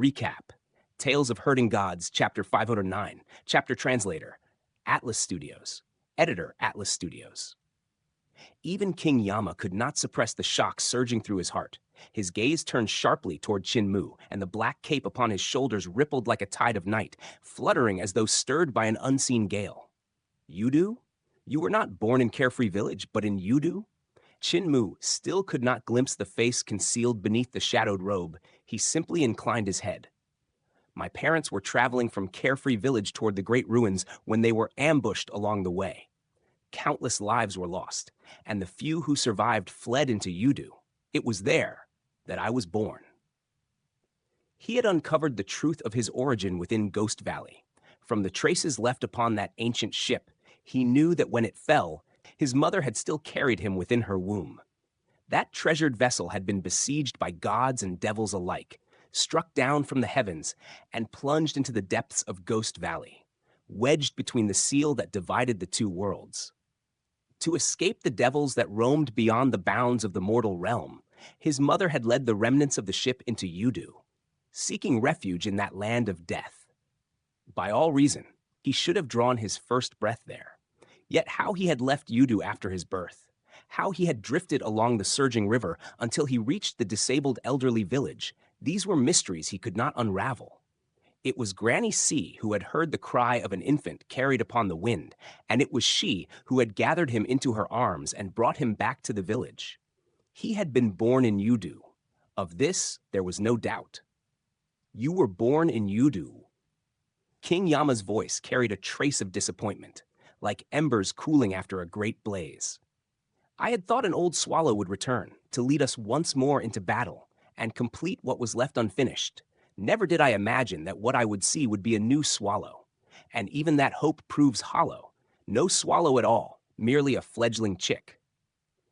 Recap. Tales of Herding Gods, Chapter 509. Chapter Translator. Atlas Studios. Editor, Atlas Studios. Even King Yama could not suppress the shock surging through his heart. His gaze turned sharply toward Qin Mu, and the black cape upon his shoulders rippled like a tide of night, fluttering as though stirred by an unseen gale. Yudu? You were not born in Carefree Village, but in Yudu? Qin Mu still could not glimpse the face concealed beneath the shadowed robe. He simply inclined his head. My parents were traveling from Carefree Village toward the Great Ruins when they were ambushed along the way. Countless lives were lost, and the few who survived fled into Yudu. It was there that I was born. He had uncovered the truth of his origin within Ghost Valley. From the traces left upon that ancient ship, he knew that when it fell, his mother had still carried him within her womb. That treasured vessel had been besieged by gods and devils alike, struck down from the heavens, and plunged into the depths of Ghost Valley, wedged between the seal that divided the two worlds. To escape the devils that roamed beyond the bounds of the mortal realm, his mother had led the remnants of the ship into Yudu, seeking refuge in that land of death. By all reason, he should have drawn his first breath there. Yet how he had left Yudu after his birth, how he had drifted along the surging river until he reached the disabled elderly village, these were mysteries he could not unravel. It was Granny C who had heard the cry of an infant carried upon the wind, and it was she who had gathered him into her arms and brought him back to the village. He had been born in Yudu. Of this, there was no doubt. You were born in Yudu. King Yama's voice carried a trace of disappointment, like embers cooling after a great blaze. I had thought an old swallow would return to lead us once more into battle and complete what was left unfinished. Never did I imagine that what I would see would be a new swallow. And even that hope proves hollow. No swallow at all, merely a fledgling chick.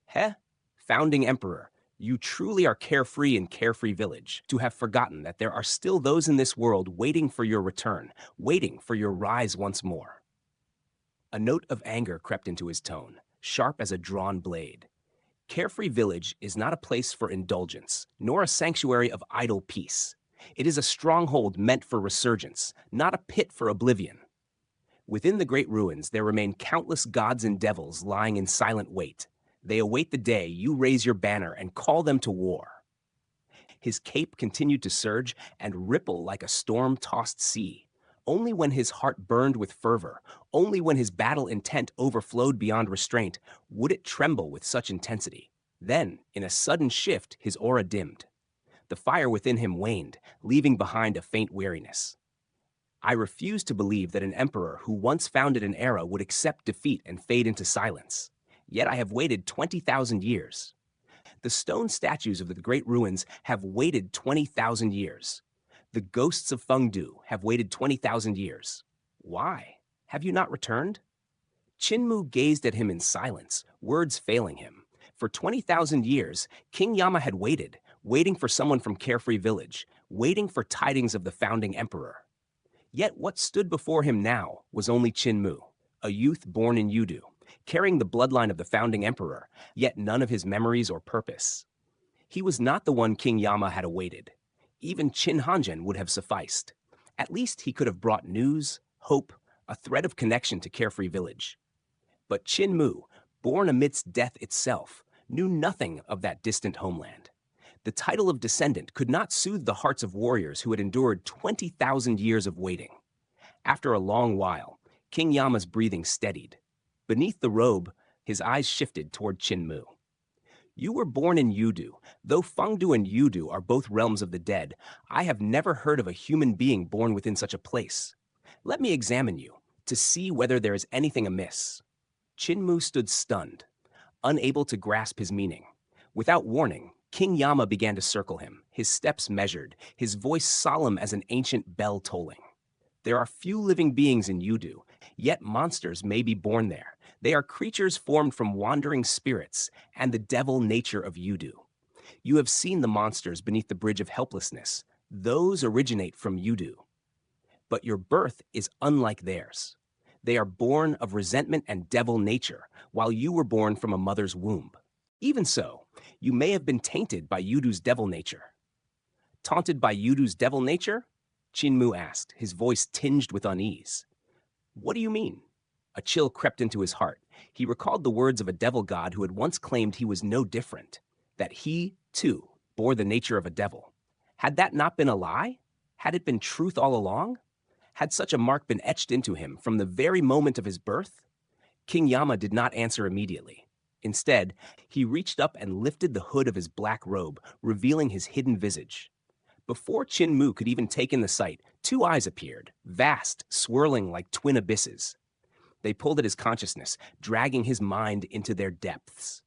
Heh, founding emperor, you truly are carefree in Carefree Village, to have forgotten that there are still those in this world waiting for your return, waiting for your rise once more. A note of anger crept into his tone, sharp as a drawn blade. Carefree Village is not a place for indulgence, nor a sanctuary of idle peace. It is a stronghold meant for resurgence, not a pit for oblivion. Within the Great Ruins, there remain countless gods and devils lying in silent wait. They await the day you raise your banner and call them to war. His cape continued to surge and ripple like a storm-tossed sea. Only when his heart burned with fervor, only when his battle intent overflowed beyond restraint, would it tremble with such intensity. Then, in a sudden shift, his aura dimmed. The fire within him waned, leaving behind a faint weariness. I refused to believe that an emperor who once founded an era would accept defeat and fade into silence. Yet I have waited 20,000 years. The stone statues of the Great Ruins have waited 20,000 years. The ghosts of Fengdu have waited 20,000 years. Why? Have you not returned? Qin Mu gazed at him in silence, words failing him. For 20,000 years, King Yama had waited, waiting for someone from Carefree Village, waiting for tidings of the founding emperor. Yet what stood before him now was only Qin Mu, a youth born in Yudu, carrying the bloodline of the founding emperor, yet none of his memories or purpose. He was not the one King Yama had awaited. Even Qin Hanzhen would have sufficed. At least he could have brought news, hope, a thread of connection to Carefree Village. But Qin Mu, born amidst death itself, knew nothing of that distant homeland. The title of descendant could not soothe the hearts of warriors who had endured 20,000 years of waiting. After a long while, King Yama's breathing steadied. Beneath the robe, his eyes shifted toward Qin Mu. You were born in Yudu. Though Fengdu and Yudu are both realms of the dead, I have never heard of a human being born within such a place. Let me examine you, to see whether there is anything amiss. Qin Mu stood stunned, unable to grasp his meaning. Without warning, King Yama began to circle him, his steps measured, his voice solemn as an ancient bell tolling. There are few living beings in Yudu, yet monsters may be born there. They are creatures formed from wandering spirits and the devil nature of Yudu. You have seen the monsters beneath the Bridge of Helplessness. Those originate from Yudu. But your birth is unlike theirs. They are born of resentment and devil nature, while you were born from a mother's womb. Even so, you may have been tainted by Yudu's devil nature. taunted by Yudu's devil nature? Chinmu asked, his voice tinged with unease. What do you mean? A chill crept into his heart. He recalled the words of a devil god who had once claimed he was no different, that he, too, bore the nature of a devil. Had that not been a lie? Had it been truth all along? Had such a mark been etched into him from the very moment of his birth? King Yama did not answer immediately. Instead, he reached up and lifted the hood of his black robe, revealing his hidden visage. Before Chinmu could even take in the sight, two eyes appeared, vast, swirling like twin abysses. They pulled at his consciousness, dragging his mind into their depths.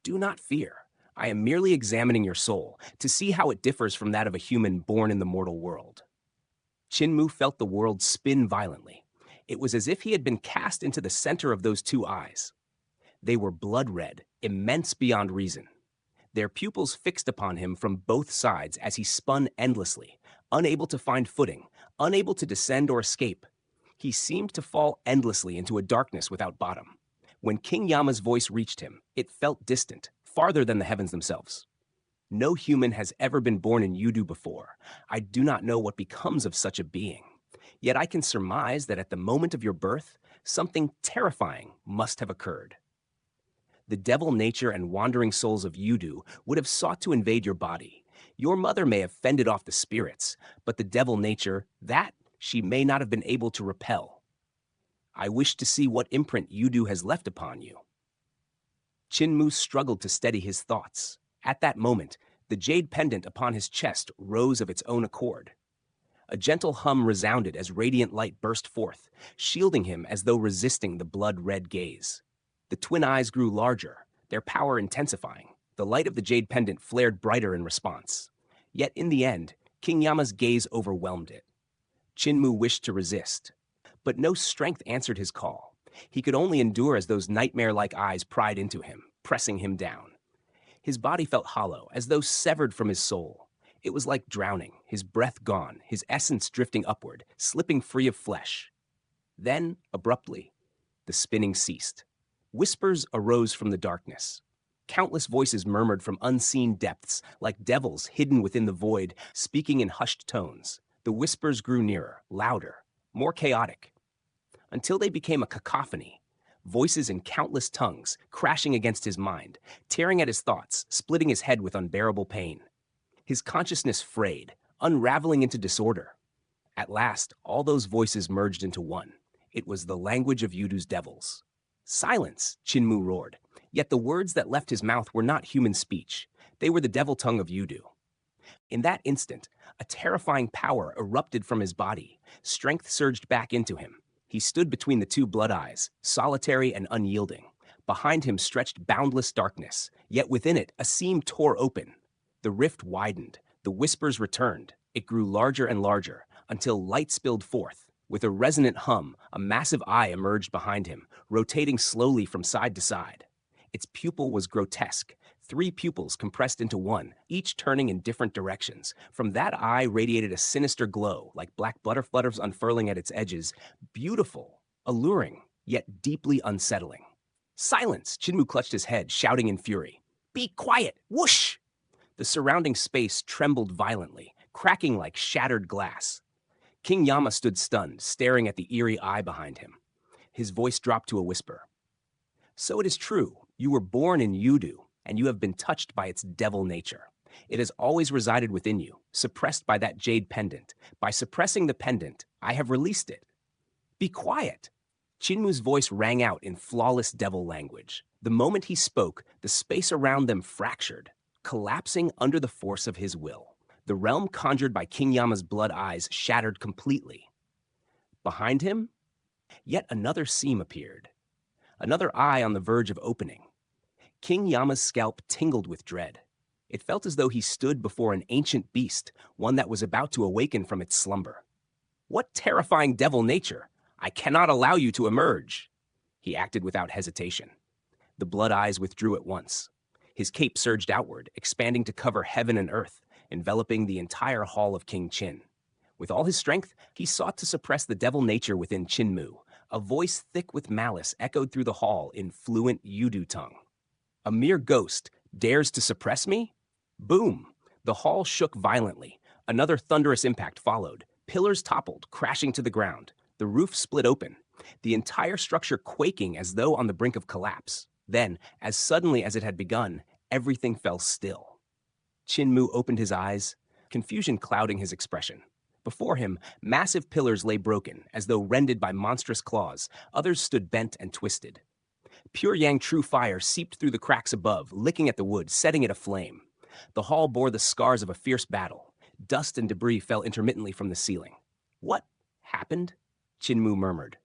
Do not fear. I am merely examining your soul to see how it differs from that of a human born in the mortal world. Chinmu felt the world spin violently. It was as if he had been cast into the center of those two eyes. They were blood red, immense beyond reason. Their pupils fixed upon him from both sides as he spun endlessly, unable to find footing, unable to descend or escape. He seemed to fall endlessly into a darkness without bottom. When King Yama's voice reached him, it felt distant, farther than the heavens themselves. No human has ever been born in Yudu before. I do not know what becomes of such a being. Yet I can surmise that at the moment of your birth, something terrifying must have occurred. The devil nature and wandering souls of Yudu would have sought to invade your body. Your mother may have fended off the spirits, but the devil nature, that she may not have been able to repel. I wish to see what imprint Yudu has left upon you. Chinmu struggled to steady his thoughts. At that moment, the jade pendant upon his chest rose of its own accord. A gentle hum resounded as radiant light burst forth, shielding him as though resisting the blood-red gaze. The twin eyes grew larger, their power intensifying. The light of the jade pendant flared brighter in response. Yet in the end, King Yama's gaze overwhelmed it. Chinmu wished to resist, but no strength answered his call. He could only endure as those nightmare-like eyes pried into him, pressing him down. His body felt hollow, as though severed from his soul. It was like drowning, his breath gone, his essence drifting upward, slipping free of flesh. Then, abruptly, the spinning ceased. Whispers arose from the darkness. Countless voices murmured from unseen depths, like devils hidden within the void, speaking in hushed tones. The whispers grew nearer, louder, more chaotic, until they became a cacophony. Voices in countless tongues, crashing against his mind, tearing at his thoughts, splitting his head with unbearable pain. His consciousness frayed, unraveling into disorder. At last, all those voices merged into one. It was the language of Yudu's devils. Silence, Chinmu roared. Yet the words that left his mouth were not human speech. They were the devil tongue of Yudu. In that instant, a terrifying power erupted from his body. Strength surged back into him. He stood between the two blood eyes, solitary and unyielding. Behind him stretched boundless darkness, yet within it a seam tore open. The rift widened. The whispers returned. It grew larger and larger, until light spilled forth. With a resonant hum, a massive eye emerged behind him, rotating slowly from side to side. Its pupil was grotesque, 3 pupils compressed into one, each turning in different directions. From that eye radiated a sinister glow, like black butterflies unfurling at its edges, beautiful, alluring, yet deeply unsettling. Silence! Chinmu clutched his head, shouting in fury. Be quiet! Whoosh! The surrounding space trembled violently, cracking like shattered glass. King Yama stood stunned, staring at the eerie eye behind him. His voice dropped to a whisper. So it is true, you were born in Yudu, and you have been touched by its devil nature. It has always resided within you, suppressed by that jade pendant. By suppressing the pendant, I have released it. Be quiet! Chinmu's voice rang out in flawless devil language. The moment he spoke, the space around them fractured, collapsing under the force of his will. The realm conjured by King Yama's blood eyes shattered completely. Behind him, yet another seam appeared. Another eye on the verge of opening. King Yama's scalp tingled with dread. It felt as though he stood before an ancient beast, one that was about to awaken from its slumber. What terrifying devil nature! I cannot allow you to emerge. He acted without hesitation. The blood eyes withdrew at once. His cape surged outward, expanding to cover heaven and earth, enveloping the entire hall of King Qin. With all his strength, he sought to suppress the devil nature within Chinmu. A voice thick with malice echoed through the hall in fluent Yudu tongue. A mere ghost dares to suppress me? Boom! The hall shook violently. Another thunderous impact followed. Pillars toppled, crashing to the ground. The roof split open, the entire structure quaking as though on the brink of collapse. Then, as suddenly as it had begun, everything fell still. Chin-Mu opened his eyes, confusion clouding his expression. Before him, massive pillars lay broken, as though rended by monstrous claws. Others stood bent and twisted. Pure Yang true fire seeped through the cracks above, licking at the wood, setting it aflame. The hall bore the scars of a fierce battle. Dust and debris fell intermittently from the ceiling. What happened? Chin-Mu murmured,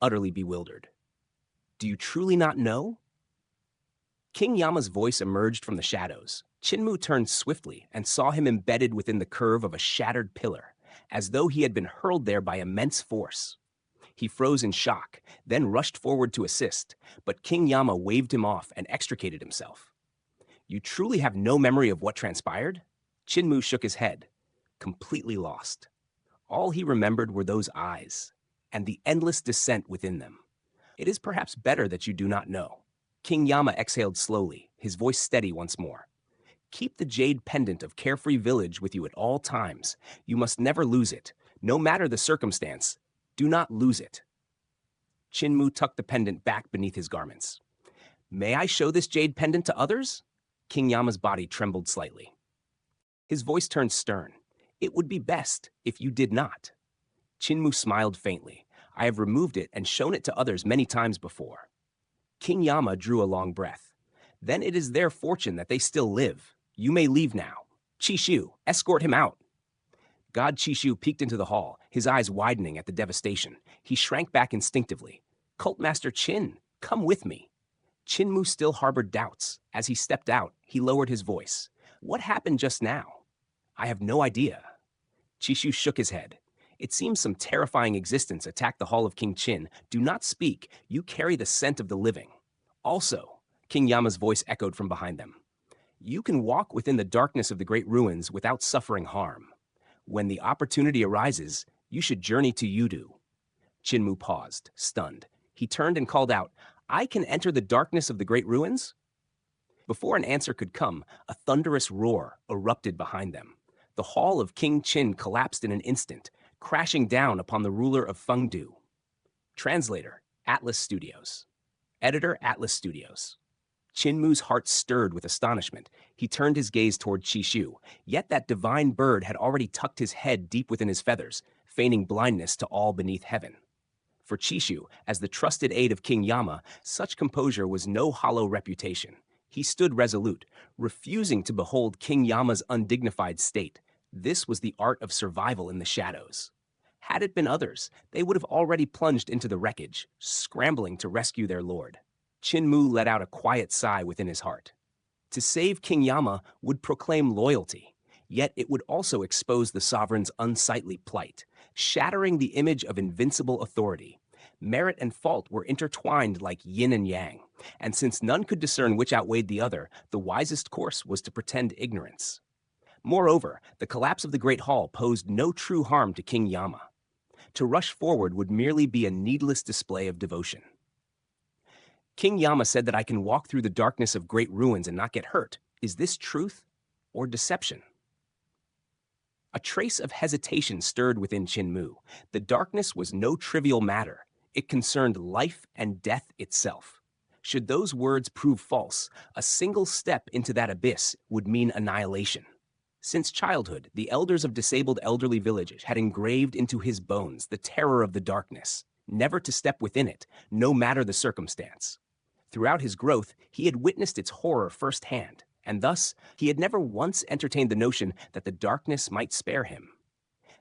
utterly bewildered. Do you truly not know? King Yama's voice emerged from the shadows. Chin-Mu turned swiftly and saw him embedded within the curve of a shattered pillar, as though he had been hurled there by immense force. He froze in shock, then rushed forward to assist, but King Yama waved him off and extricated himself. You truly have no memory of what transpired? Chin-Mu shook his head, completely lost. All he remembered were those eyes, and the endless descent within them. It is perhaps better that you do not know. King Yama exhaled slowly, his voice steady once more. Keep the jade pendant of Carefree Village with you at all times. You must never lose it, no matter the circumstance. Do not lose it. Chin-Mu tucked the pendant back beneath his garments. May I show this jade pendant to others? King Yama's body trembled slightly. His voice turned stern. It would be best if you did not. Chin-Mu smiled faintly. I have removed it and shown it to others many times before. King Yama drew a long breath. Then it is their fortune that they still live. You may leave now. Chishu, escort him out. God Chishu peeked into the hall, his eyes widening at the devastation. He shrank back instinctively. Cultmaster Qin, come with me. Chin-Mu still harbored doubts. As he stepped out, he lowered his voice. What happened just now? I have no idea. Chishu shook his head. It seems some terrifying existence attacked the hall of King Qin. Do not speak. You carry the scent of the living. Also, King Yama's voice echoed from behind them. You can walk within the darkness of the great ruins without suffering harm. When the opportunity arises, you should journey to Yudu. Chin-Mu paused, stunned. He turned and called out, I can enter the darkness of the great ruins? Before an answer could come, a thunderous roar erupted behind them. The hall of King Qin collapsed in an instant, crashing down upon the ruler of Fengdu. Translator, Atlas Studios. Editor, Atlas Studios. Chin-Mu's heart stirred with astonishment. He turned his gaze toward Chishu, yet that divine bird had already tucked his head deep within his feathers, feigning blindness to all beneath heaven. For Chishu, as the trusted aide of King Yama, such composure was no hollow reputation. He stood resolute, refusing to behold King Yama's undignified state. This was the art of survival in the shadows. Had it been others, they would have already plunged into the wreckage, scrambling to rescue their lord. Chin-Mu let out a quiet sigh within his heart. To save King Yama would proclaim loyalty, yet it would also expose the sovereign's unsightly plight, shattering the image of invincible authority. Merit and fault were intertwined like yin and yang, and since none could discern which outweighed the other, the wisest course was to pretend ignorance. Moreover, the collapse of the Great Hall posed no true harm to King Yama. To rush forward would merely be a needless display of devotion. King Yama said that I can walk through the darkness of great ruins and not get hurt. Is this truth or deception? A trace of hesitation stirred within Chin-Mu. The darkness was no trivial matter. It concerned life and death itself. Should those words prove false, a single step into that abyss would mean annihilation. Since childhood, the elders of disabled elderly villages had engraved into his bones the terror of the darkness, never to step within it, no matter the circumstance. Throughout his growth, he had witnessed its horror firsthand, and thus he had never once entertained the notion that the darkness might spare him.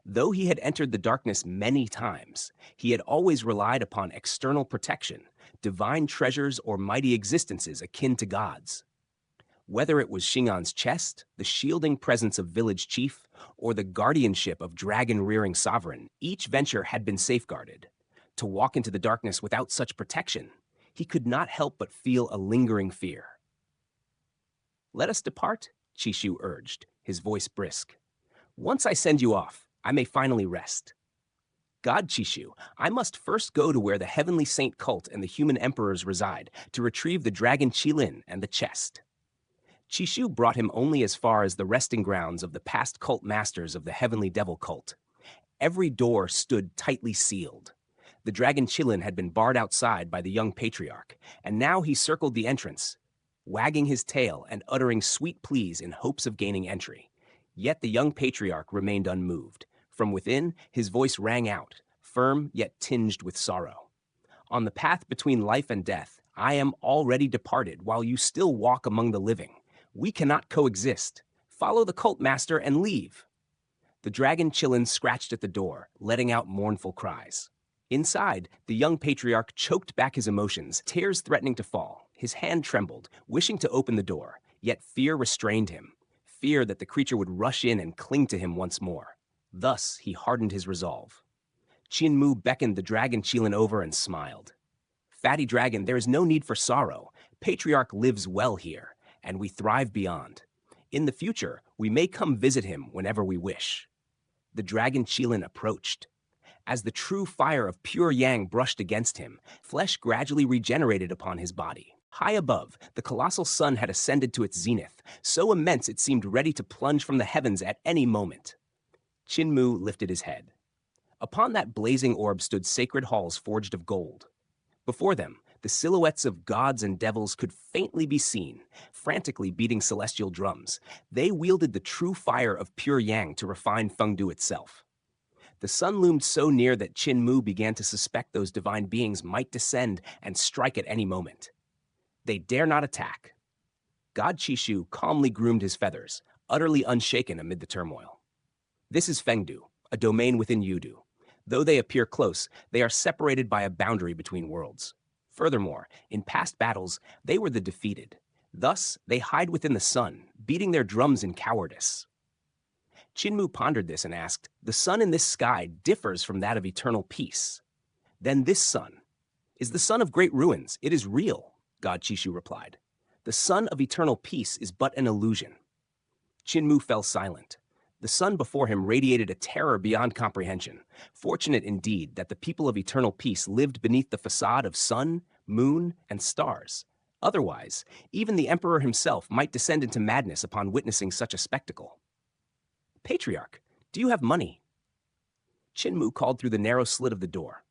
Though he had entered the darkness many times, he had always relied upon external protection, divine treasures, or mighty existences akin to gods. Whether it was Shingan's chest, the shielding presence of village chief, or the guardianship of dragon-rearing sovereign, each venture had been safeguarded. To walk into the darkness without such protection, he could not help but feel a lingering fear. Let us depart, Chishu urged, his voice brisk. Once I send you off, I may finally rest. God Chishu, I must first go to where the heavenly saint cult and the human emperors reside to retrieve the dragon Qilin and the chest. Chishu brought him only as far as the resting grounds of the past cult masters of the Heavenly Devil cult. Every door stood tightly sealed. The dragon Qilin had been barred outside by the young patriarch, and now he circled the entrance, wagging his tail and uttering sweet pleas in hopes of gaining entry. Yet the young patriarch remained unmoved. From within, his voice rang out, firm yet tinged with sorrow. On the path between life and death, I am already departed while you still walk among the living. We cannot coexist. Follow the cult master and leave. The dragon Qilin scratched at the door, letting out mournful cries. Inside, the young patriarch choked back his emotions, tears threatening to fall. His hand trembled, wishing to open the door, yet fear restrained him. Fear that the creature would rush in and cling to him once more. Thus, he hardened his resolve. Qin Mu beckoned the dragon Qilin over and smiled. Fatty dragon, there is no need for sorrow. Patriarch lives well here, and we thrive beyond. In the future, we may come visit him whenever we wish. The dragon Qilin approached. As the true fire of pure yang brushed against him, flesh gradually regenerated upon his body. High above, the colossal sun had ascended to its zenith, so immense it seemed ready to plunge from the heavens at any moment. Qin Mu lifted his head. Upon that blazing orb stood sacred halls forged of gold. Before them, the silhouettes of gods and devils could faintly be seen, frantically beating celestial drums. They wielded the true fire of pure yang to refine Fengdu itself. The sun loomed so near that Qin Mu began to suspect those divine beings might descend and strike at any moment. They dare not attack. God Chishu calmly groomed his feathers, utterly unshaken amid the turmoil. This is Fengdu, a domain within Yudu. Though they appear close, they are separated by a boundary between worlds. Furthermore, in past battles, they were the defeated. Thus, they hide within the sun, beating their drums in cowardice. Qin Mu pondered this and asked, the sun in this sky differs from that of eternal peace. Then this sun is the sun of great ruins. It is real, God Chishu replied. The sun of eternal peace is but an illusion. Qin Mu fell silent. The sun before him radiated a terror beyond comprehension. Fortunate indeed that the people of eternal peace lived beneath the facade of sun, moon, and stars. Otherwise, even the emperor himself might descend into madness upon witnessing such a spectacle. Patriarch, do you have money? Qin Mu called through the narrow slit of the door.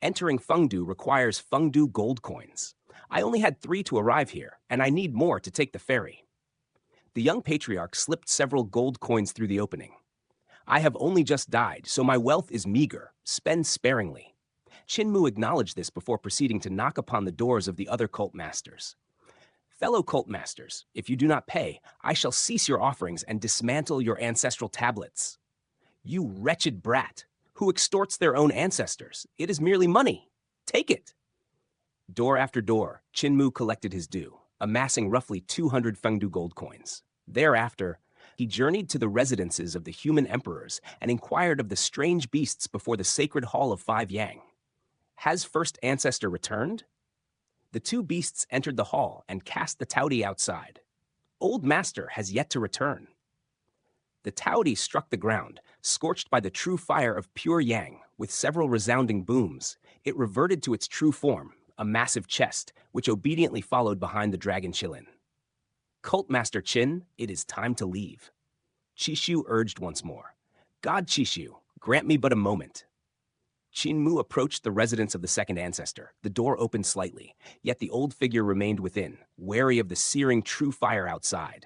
Entering Fengdu requires Fengdu gold coins. I only had 3 to arrive here, and I need more to take the ferry. The young patriarch slipped several gold coins through the opening. I have only just died, so my wealth is meager. Spend sparingly. Qin Mu acknowledged this before proceeding to knock upon the doors of the other cult masters. Fellow cult masters, if you do not pay, I shall cease your offerings and dismantle your ancestral tablets. You wretched brat, who extorts their own ancestors. It is merely money. Take it. Door after door, Qin Mu collected his due, amassing roughly 200 Fengdu gold coins. Thereafter, he journeyed to the residences of the human emperors and inquired of the strange beasts before the sacred hall of 5 Yang. Has first ancestor returned? The 2 beasts entered the hall and cast the Taudi outside. Old master has yet to return. The Taudi struck the ground, scorched by the true fire of pure yang, with several resounding booms. It reverted to its true form, a massive chest, which obediently followed behind the dragon Qilin. Cult Master Qin, it is time to leave. Chishu urged once more. God Chishu, grant me but a moment. Qin Mu approached the residence of the second ancestor. The door opened slightly, yet the old figure remained within, wary of the searing true fire outside.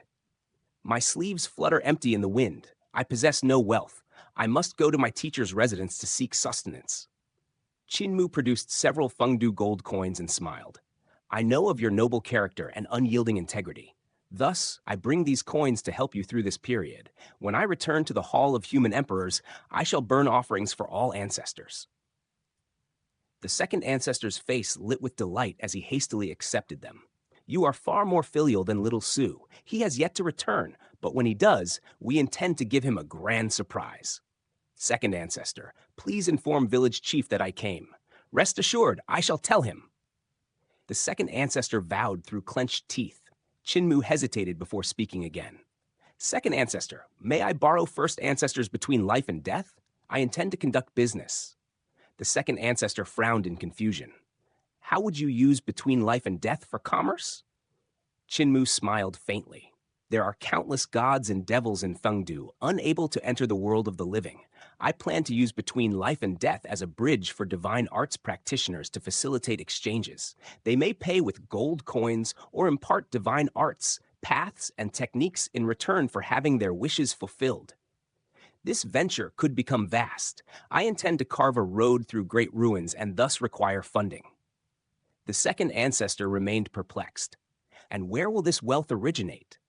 My sleeves flutter empty in the wind. I possess no wealth. I must go to my teacher's residence to seek sustenance. Qin Mu produced several Fengdu gold coins and smiled. I know of your noble character and unyielding integrity. Thus, I bring these coins to help you through this period. When I return to the Hall of Human Emperors, I shall burn offerings for all ancestors. The second ancestor's face lit with delight as he hastily accepted them. You are far more filial than little Su. He has yet to return, but when he does, we intend to give him a grand surprise. Second ancestor, please inform village chief that I came. Rest assured, I shall tell him. The second ancestor vowed through clenched teeth. Qin Mu hesitated before speaking again. Second ancestor, may I borrow first ancestors between life and death? I intend to conduct business. The second ancestor frowned in confusion. How would you use between life and death for commerce? Qin Mu smiled faintly. There are countless gods and devils in Fengdu, unable to enter the world of the living. I plan to use Between Life and Death as a bridge for divine arts practitioners to facilitate exchanges. They may pay with gold coins or impart divine arts, paths, and techniques in return for having their wishes fulfilled. This venture could become vast. I intend to carve a road through great ruins and thus require funding. The second ancestor remained perplexed. And where will this wealth originate?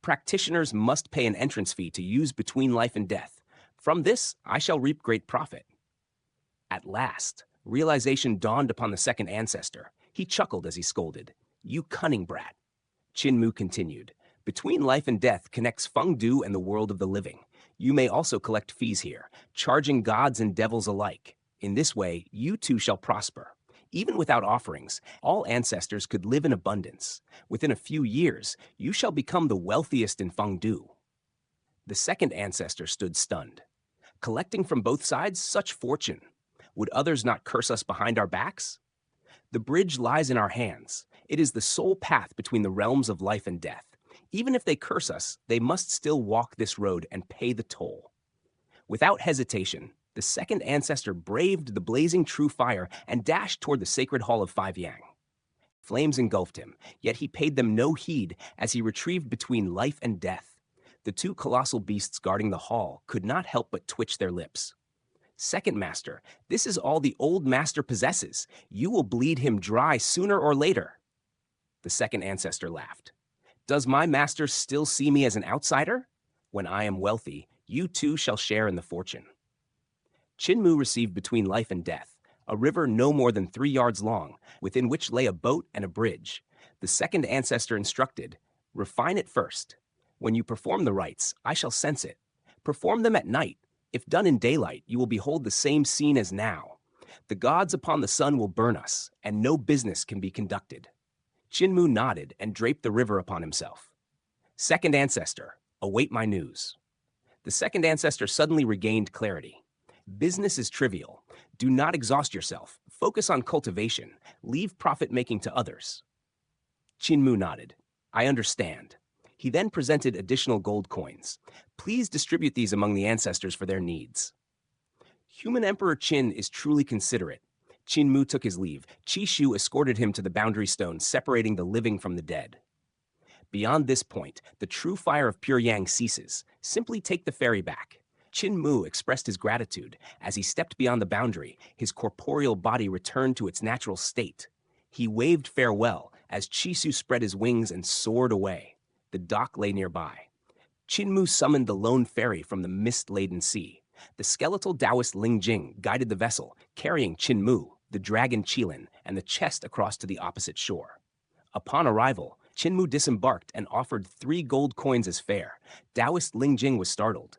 Practitioners must pay an entrance fee to use Between Life and Death. From this, I shall reap great profit. At last, realization dawned upon the second ancestor. He chuckled as he scolded. You cunning brat. Qin Mu continued. Between Life and Death connects Fengdu and the world of the living. You may also collect fees here, charging gods and devils alike. In this way, you too shall prosper. Even without offerings, all ancestors could live in abundance. Within a few years, you shall become the wealthiest in Fengdu. The second ancestor stood stunned. Collecting from both sides such fortune. Would others not curse us behind our backs? The bridge lies in our hands. It is the sole path between the realms of life and death. Even if they curse us, they must still walk this road and pay the toll. Without hesitation, the second ancestor braved the blazing true fire and dashed toward the sacred hall of Five Yang. Flames engulfed him, yet he paid them no heed as he retrieved Between Life and Death. The two colossal beasts guarding the hall could not help but twitch their lips. Second Master, this is all the old master possesses. You will bleed him dry sooner or later. The second ancestor laughed. Does my master still see me as an outsider? When I am wealthy, you too shall share in the fortune. Qin Mu received Between Life and Death, a river no more than 3 yards long, within which lay a boat and a bridge. The second ancestor instructed, refine it first. When you perform the rites, I shall sense it. Perform them at night. If done in daylight, you will behold the same scene as now. The gods upon the sun will burn us, and no business can be conducted. Qin Mu nodded and draped the river upon himself. Second ancestor, await my news. The second ancestor suddenly regained clarity. Business is trivial. Do not exhaust yourself. Focus on cultivation. Leave profit-making to others. Qin Mu nodded. I understand. He then presented additional gold coins. Please distribute these among the ancestors for their needs. Human Emperor Qin is truly considerate. Qin Mu took his leave. Qi Shu escorted him to the boundary stone separating the living from the dead. Beyond this point, the true fire of Pure Yang ceases. Simply take the ferry back. Qin Mu expressed his gratitude. As he stepped beyond the boundary, his corporeal body returned to its natural state. He waved farewell as Qi Shu spread his wings and soared away. The dock lay nearby. Qin Mu summoned the lone ferry from the mist-laden sea. The skeletal Taoist Ling Jing guided the vessel, carrying Qin Mu, the dragon Qilin, and the chest across to the opposite shore. Upon arrival, Qin Mu disembarked and offered 3 gold coins as fare. Taoist Ling Jing was startled.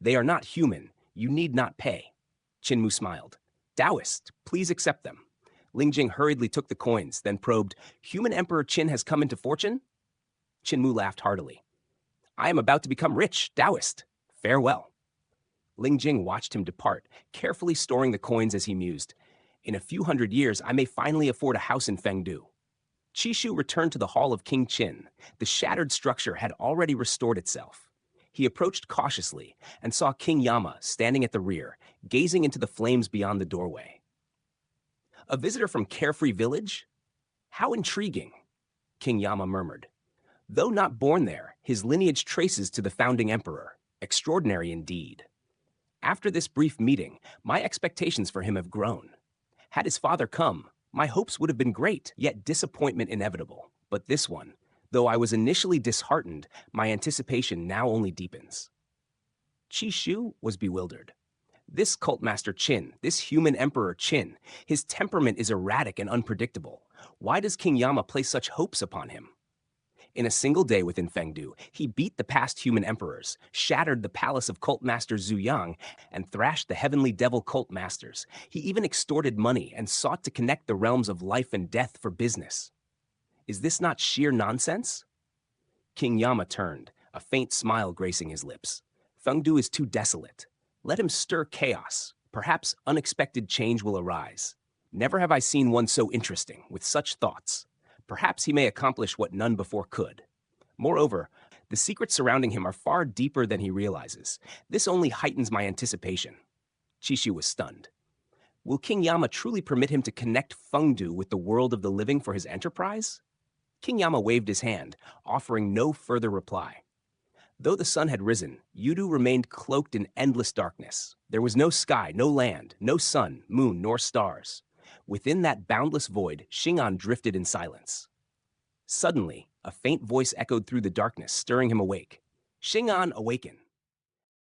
They are not human. You need not pay. Qin Mu smiled. Taoist, please accept them. Ling Jing hurriedly took the coins, then probed, Human Emperor Qin has come into fortune? Qin Mu laughed heartily. I am about to become rich, Taoist. Farewell. Ling Jing watched him depart, carefully storing the coins as he mused. In a few hundred years, I may finally afford a house in Fengdu. Qi Shu returned to the hall of King Qin. The shattered structure had already restored itself. He approached cautiously and saw King Yama standing at the rear, gazing into the flames beyond the doorway. A visitor from Carefree Village? How intriguing, King Yama murmured. Though not born there, his lineage traces to the founding emperor. Extraordinary indeed. After this brief meeting, my expectations for him have grown. Had his father come, my hopes would have been great, yet disappointment inevitable. But this one, though I was initially disheartened, my anticipation now only deepens. Qi Shu was bewildered. This cult master Qin, this human emperor Qin, his temperament is erratic and unpredictable. Why does King Yama place such hopes upon him? In a single day within Fengdu, he beat the past human emperors, shattered the palace of cult master Zhu Yang, and thrashed the heavenly devil cult masters. He even extorted money and sought to connect the realms of life and death for business. Is this not sheer nonsense? King Yama turned, a faint smile gracing his lips. Fengdu is too desolate. Let him stir chaos. Perhaps unexpected change will arise. Never have I seen one so interesting, with such thoughts. Perhaps he may accomplish what none before could. Moreover, The secrets surrounding him are far deeper than he realizes. This only heightens my anticipation. Chishu was stunned. Will King Yama truly permit him to connect Fengdu with the world of the living for his enterprise? King Yama waved his hand, offering no further reply. Though the sun had risen, Yudu remained cloaked in endless darkness. There was no sky, no land, no sun, moon, nor stars. Within that boundless void, Xing'an drifted in silence. Suddenly, a faint voice echoed through the darkness, stirring him awake. Xing'an, awaken.